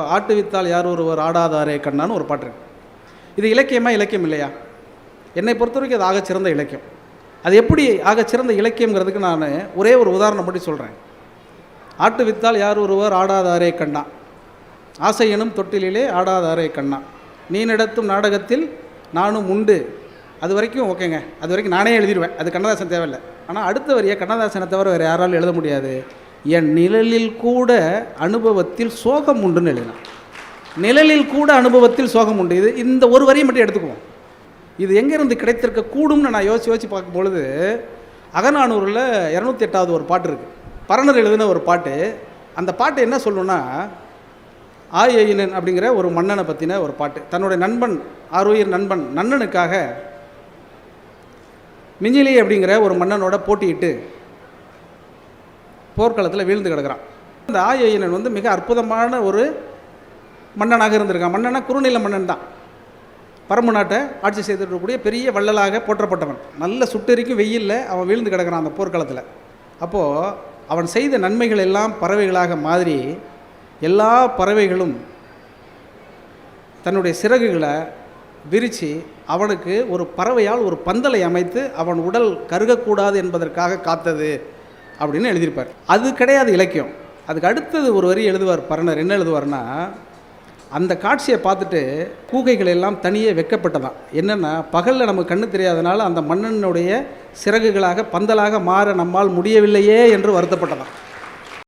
ஆட்டுவித்தால் யார் ஒருவர் ஆடாதாரே கண்ணான்னு ஒரு பாட்டு இருக்கு. இது இலக்கியமா இலக்கியம் இல்லையா? என்னை பொறுத்த வரைக்கும் அது ஆகச்சிறந்த இலக்கியம். அது எப்படி ஆகச்சிறந்த இலக்கியங்கிறதுக்கு நான் ஒரே ஒரு உதாரணம் மட்டும் சொல்கிறேன். ஆட்டுவித்தால் யார் ஒருவர் ஆடாதாரே கண்ணா, ஆசை எனும் தொட்டிலே ஆடாதாரே கண்ணா, நீ நடத்தும் நாடகத்தில் நானும் உண்டு. அது வரைக்கும் ஓகேங்க, அது வரைக்கும் நானே எழுதிடுவேன், அது கண்ணதாசன் தேவையில்லை. ஆனால் அடுத்த வரியை கண்ணதாசனை தவிர வேறு யாராலும் எழுத முடியாது. என் நிழலில் கூட அனுபவத்தில் சோகம் உண்டுன்னு எழுதினான். நிழலில் கூட அனுபவத்தில் சோகம் உண்டு. இது இந்த ஒரு வரியை மட்டும் எடுத்துக்குவோம். இது எங்கேருந்து கிடைத்திருக்க கூடும்னு நான் யோசித்து பார்க்கும் பொழுது அகநானூரில் 208வது ஒரு பாட்டு இருக்குது. பரணர் எழுதின ஒரு பாட்டு. அந்த பாட்டு என்ன சொல்லணும்னா, ஆயனன் அப்படிங்கிற ஒரு மன்னனை பற்றின ஒரு பாட்டு. தன்னுடைய நண்பன், ஆருயிர் நண்பன் நன்னனுக்காக மிஞ்சிலி அப்படிங்கிற ஒரு மன்னனோட போட்டியிட்டு போர்க்களத்தில் வீழ்ந்து கிடக்கிறான். இந்த ஆயனன் மிக அற்புதமான ஒரு மன்னனாக இருந்திருக்கான். மன்னனா குறுநில மன்னன் தான். பரம்பு நாட்டை ஆட்சி செய்திருக்கக்கூடிய பெரிய வள்ளலாக போற்றப்பட்டவன். நல்ல சுட்டெரிக்கும் வெயிலில் அவன் வீழ்ந்து கிடக்கிறான் அந்த போர்க்களத்தில். அப்போது அவன் செய்த நன்மைகள் எல்லாம் பறவைகளாக மாறி எல்லா பறவைகளும் தன்னுடைய சிறகுகளை விரித்து அவனுக்கு ஒரு பறவையால் ஒரு பந்தலை அமைத்து அவன் உடல் கருகக்கூடாது என்பதற்காக காத்தது அப்படின்னு எழுதியிருப்பார். அது கிடையாது இலக்கியம். அதுக்கு அடுத்தது ஒரு வரி எழுதுவார் பரணர். என்ன எழுதுவார்னா, அந்த காட்சியை பார்த்துட்டு கூகைகள் எல்லாம் தனியே வெக்கப்பட்டதான். என்னென்னா, பகலில் நமக்கு கண்ணு தெரியாதனால அந்த மன்னனுடைய சிறகுகளாக பந்தலாக மாற நம்மால் முடியவில்லையே என்று வருத்தப்பட்டதான்.